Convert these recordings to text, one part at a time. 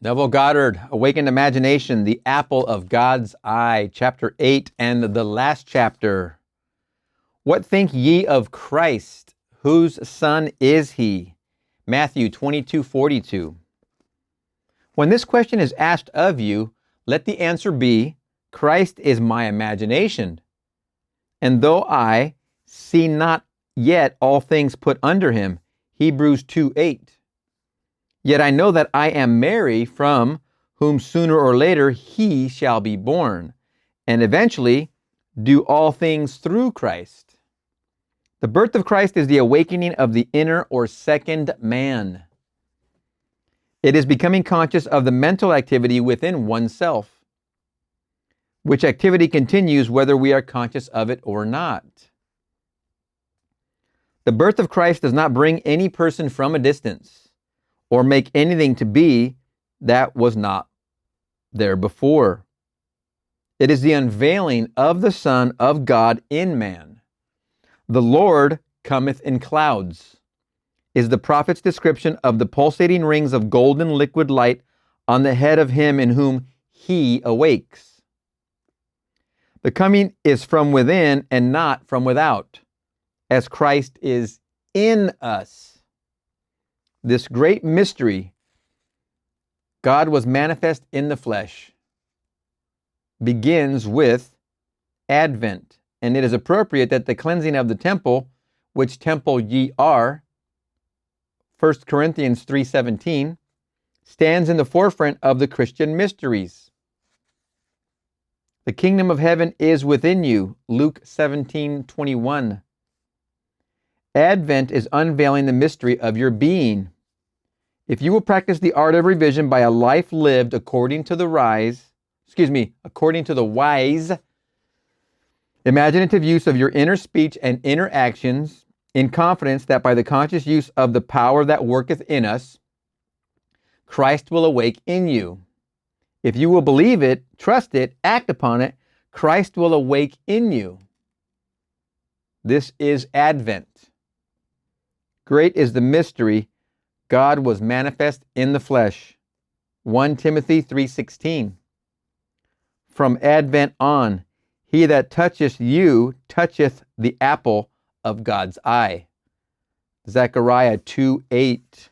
Neville Goddard, Awakened Imagination, the Apple of God's Eye, Chapter 8, and the last chapter. What think ye of Christ? Whose son is he? Matthew 22:42. When this question is asked of you, let the answer be, Christ is my imagination. And though I see not yet all things put under him, Hebrews 2:8. Yet I know that I am Mary, from whom sooner or later he shall be born, and eventually do all things through Christ. The birth of Christ is the awakening of the inner or second man. It is becoming conscious of the mental activity within oneself, which activity continues whether we are conscious of it or not. The birth of Christ does not bring any person from a distance, or make anything to be that was not there before. It is the unveiling of the Son of God in man. The Lord cometh in clouds is the prophet's description of the pulsating rings of golden liquid light on the head of him in whom he awakes. The coming is from within and not from without, as Christ is in us. This great mystery, God was manifest in the flesh, begins with Advent. And it is appropriate that the cleansing of the temple, which temple ye are, 1 Corinthians 3:17, stands in the forefront of the Christian mysteries. The kingdom of heaven is within you, Luke 17:21. Advent is unveiling the mystery of your being. If you will practice the art of revision by a life lived according to the wise imaginative use of your inner speech and inner actions, in confidence that by the conscious use of the power that worketh in us, Christ will awake in you. If you will believe it, trust it, act upon it, Christ will awake in you. This is Advent. Great is the mystery. God was manifest in the flesh. 1 Timothy 3:16. From Advent on, he that toucheth you toucheth the apple of God's eye. Zechariah 2:8.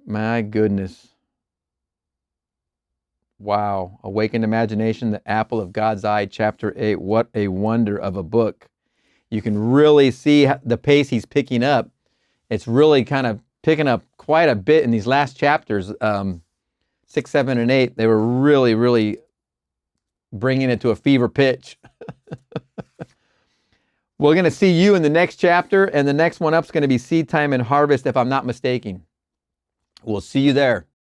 My goodness. Wow. Awakened Imagination, the Apple of God's Eye, Chapter 8. What a wonder of a book. You can really see the pace he's picking up. It's really kind of picking up quite a bit in these last chapters, 6, 7, and 8. They were really bringing it to a fever pitch. We're going to see you in the next chapter, and the next one up is going to be Seed Time and Harvest, if I'm not mistaken. We'll see you there.